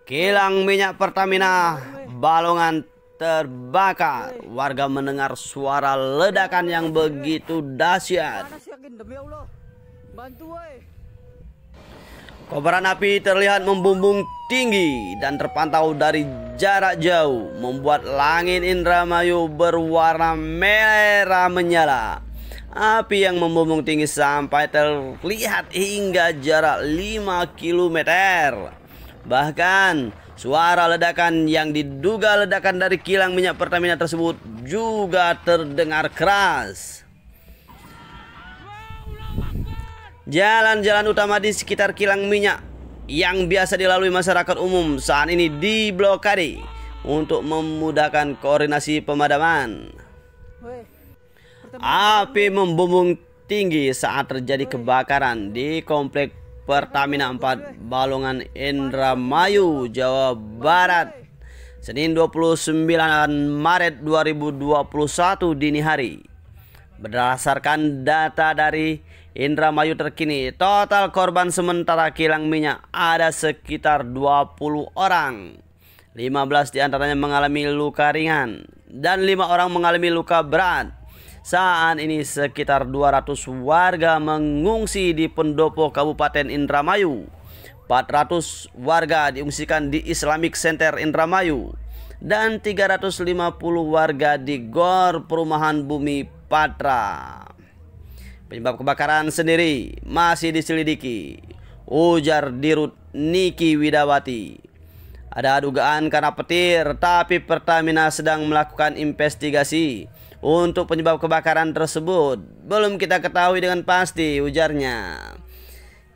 Kilang minyak Pertamina Balongan terbakar. Warga mendengar suara ledakan yang begitu dahsyat. Kobaran api terlihat membumbung tinggi dan terpantau dari jarak jauh, membuat langit Indramayu berwarna merah menyala. Api yang membumbung tinggi sampai terlihat hingga jarak 5 km. Bahkan suara ledakan yang diduga ledakan dari kilang minyak Pertamina tersebut juga terdengar keras. Jalan-jalan utama di sekitar kilang minyak yang biasa dilalui masyarakat umum saat ini diblokade untuk memudahkan koordinasi pemadaman. Api membumbung tinggi saat terjadi kebakaran di komplek Pertamina 4 Balongan Indramayu, Jawa Barat, Senin 29 Maret 2021 dini hari. Berdasarkan data dari Indramayu terkini, total korban sementara kilang minyak ada sekitar 20 orang. 15 diantaranya mengalami luka ringan dan 5 orang mengalami luka berat. Saat ini sekitar 200 warga mengungsi di pendopo Kabupaten Indramayu. 400 warga diungsikan di Islamic Center Indramayu dan 350 warga di Gor Perumahan Bumi Patra. Penyebab kebakaran sendiri masih diselidiki, ujar Dirut Niki Widawati. Ada dugaan karena petir, tapi Pertamina sedang melakukan investigasi untuk penyebab kebakaran tersebut. Belum kita ketahui dengan pasti, ujarnya.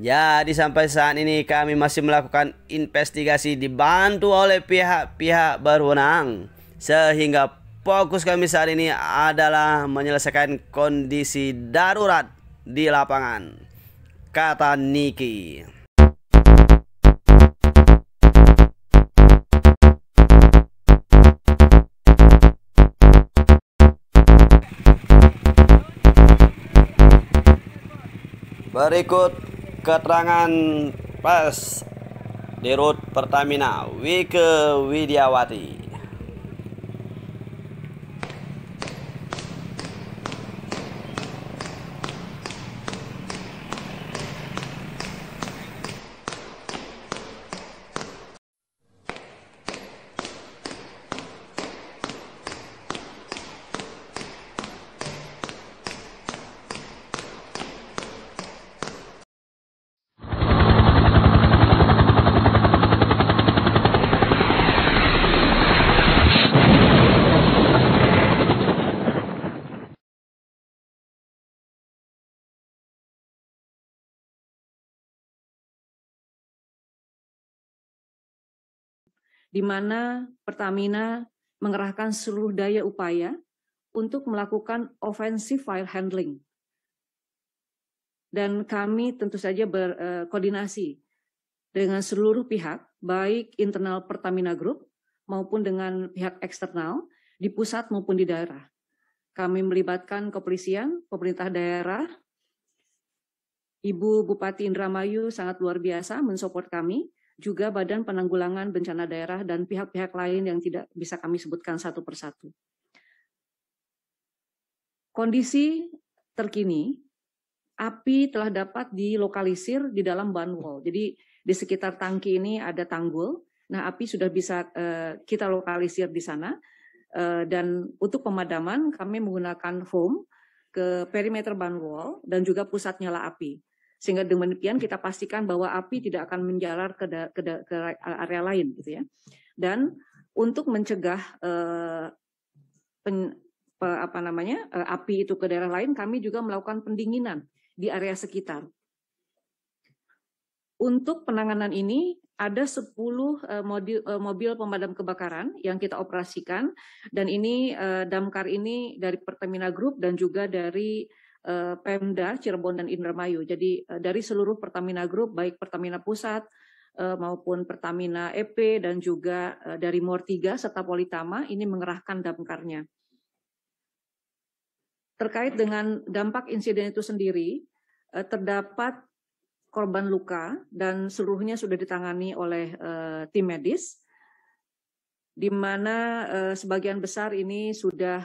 Jadi sampai saat ini kami masih melakukan investigasi dibantu oleh pihak-pihak berwenang, sehingga fokus kami saat ini adalah menyelesaikan kondisi darurat di lapangan, kata Niki. Berikut keterangan pers Dirut Pertamina Wike Widiawati. Di mana Pertamina mengerahkan seluruh daya upaya untuk melakukan offensive fire handling. Dan kami tentu saja berkoordinasi dengan seluruh pihak, baik internal Pertamina Group maupun dengan pihak eksternal di pusat maupun di daerah. Kami melibatkan kepolisian, pemerintah daerah, Ibu Bupati Indramayu sangat luar biasa mensupport kami, juga Badan Penanggulangan Bencana Daerah dan pihak-pihak lain yang tidak bisa kami sebutkan satu persatu. Kondisi terkini, api telah dapat dilokalisir di dalam ban wall. Jadi di sekitar tangki ini ada tanggul. Nah, api sudah bisa kita lokalisir di sana. Dan untuk pemadaman kami menggunakan foam ke perimeter ban wall dan juga pusat nyala api. Sehingga demikian kita pastikan bahwa api tidak akan menjalar ke area lain, gitu ya. Dan untuk mencegah api itu ke daerah lain, kami juga melakukan pendinginan di area sekitar. Untuk penanganan ini ada 10 mobil pemadam kebakaran yang kita operasikan, dan ini damkar ini dari Pertamina Group dan juga dari Pemda Cirebon dan Indramayu. Jadi dari seluruh Pertamina Group, baik Pertamina Pusat maupun Pertamina EP dan juga dari MOR 3 serta Politama ini mengerahkan damkarnya. Terkait dengan dampak insiden itu sendiri, terdapat korban luka dan seluruhnya sudah ditangani oleh tim medis, di mana sebagian besar ini sudah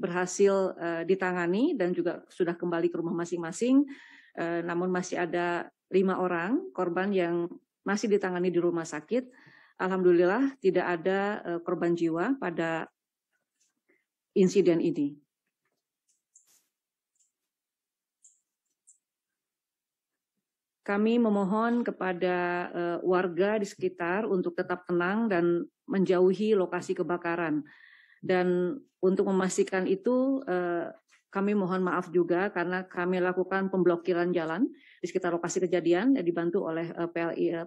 berhasil ditangani dan juga sudah kembali ke rumah masing-masing. Namun masih ada 5 orang korban yang masih ditangani di rumah sakit. Alhamdulillah tidak ada korban jiwa pada insiden ini. Kami memohon kepada warga di sekitar untuk tetap tenang dan menjauhi lokasi kebakaran. Dan untuk memastikan itu, kami mohon maaf juga karena kami lakukan pemblokiran jalan di sekitar lokasi kejadian yang dibantu oleh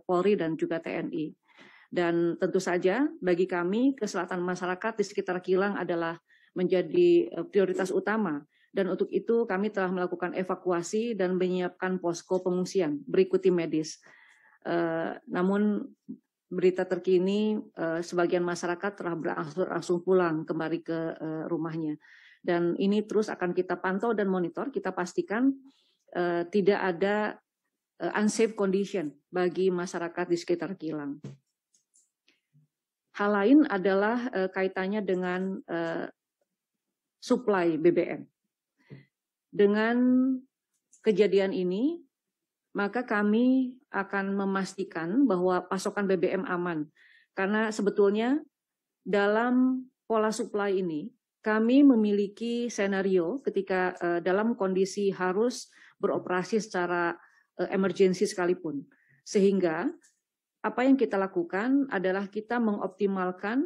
Polri dan juga TNI. Dan tentu saja bagi kami keselamatan masyarakat di sekitar kilang adalah menjadi prioritas utama. Dan untuk itu kami telah melakukan evakuasi dan menyiapkan posko pengungsian berikut tim medis. Namun berita terkini sebagian masyarakat telah berangsur-angsur pulang kembali ke rumahnya. Dan ini terus akan kita pantau dan monitor, kita pastikan tidak ada unsafe condition bagi masyarakat di sekitar kilang. Hal lain adalah kaitannya dengan suplai BBM. Dengan kejadian ini, maka kami akan memastikan bahwa pasokan BBM aman. Karena sebetulnya dalam pola suplai ini, kami memiliki senario ketika dalam kondisi harus beroperasi secara emergensi sekalipun. Sehingga apa yang kita lakukan adalah kita mengoptimalkan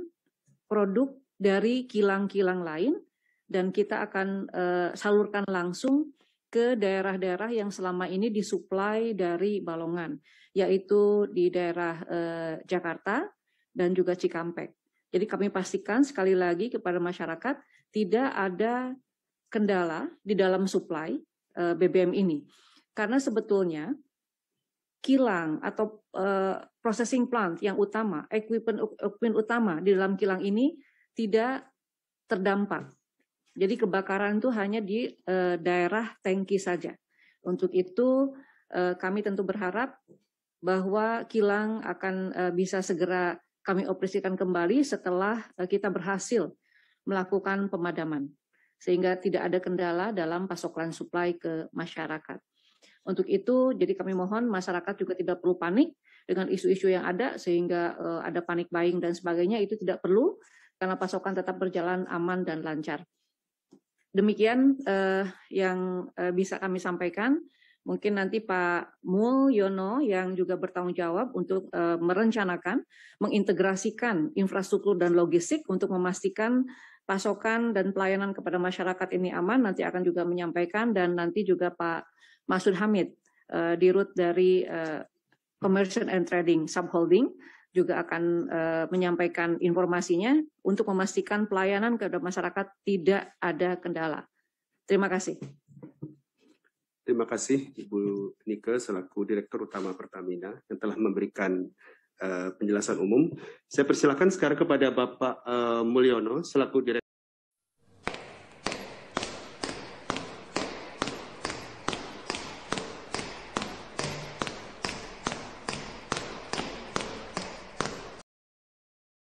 produk dari kilang-kilang lain, dan kita akan salurkan langsung ke daerah-daerah yang selama ini disuplai dari Balongan, yaitu di daerah Jakarta dan juga Cikampek. Jadi kami pastikan sekali lagi kepada masyarakat tidak ada kendala di dalam suplai BBM ini. Karena sebetulnya kilang atau processing plant yang utama, equipment utama di dalam kilang ini tidak terdampak. Jadi kebakaran itu hanya di daerah tangki saja. Untuk itu kami tentu berharap bahwa kilang akan bisa segera kami operasikan kembali setelah kita berhasil melakukan pemadaman. Sehingga tidak ada kendala dalam pasokan suplai ke masyarakat. Untuk itu, jadi kami mohon masyarakat juga tidak perlu panik dengan isu-isu yang ada, sehingga ada panik buying dan sebagainya, itu tidak perlu, karena pasokan tetap berjalan aman dan lancar. Demikian yang bisa kami sampaikan. Mungkin nanti Pak Mulyono yang juga bertanggung jawab untuk merencanakan, mengintegrasikan infrastruktur dan logistik untuk memastikan pasokan dan pelayanan kepada masyarakat ini aman, nanti akan juga menyampaikan, dan nanti juga Pak Masud Hamid, Dirut dari Commercial and Trading Subholding, juga akan menyampaikan informasinya untuk memastikan pelayanan kepada masyarakat tidak ada kendala. Terima kasih. Terima kasih Ibu Nike selaku Direktur Utama Pertamina yang telah memberikan penjelasan umum. Saya persilakan sekarang kepada Bapak Mulyono selaku Direktur